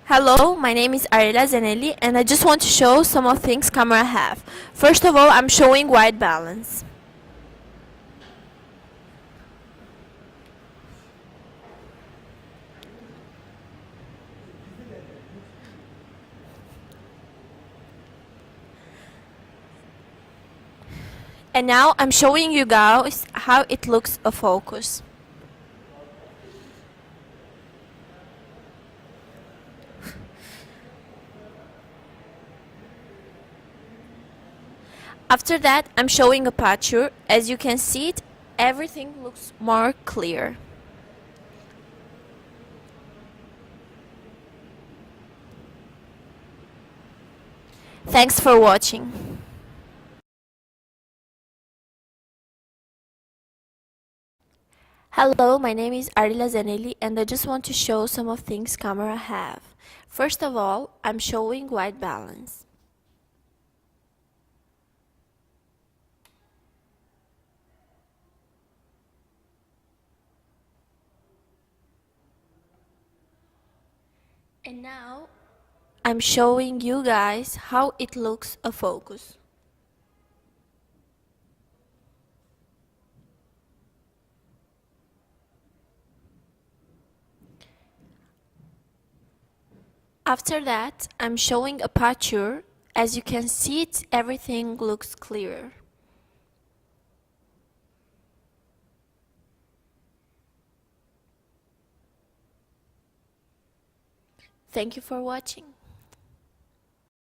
Hello, my name is Arela Zeneli and I just want to show some of things camera have. First of all, I'm showing white balance. And now I'm showing you guys how it looks a focus. After that, I'm showing aperture. As you can see it, everything looks more clear. Thanks for watching. Hello, my name is Arela Zeneli and I just want to show some of things camera have. First of all, I'm showing white balance. And now I'm showing you guys how it looks a focus. After that, I'm showing aperture. As you can see it, everything looks clearer. Thank you for watching.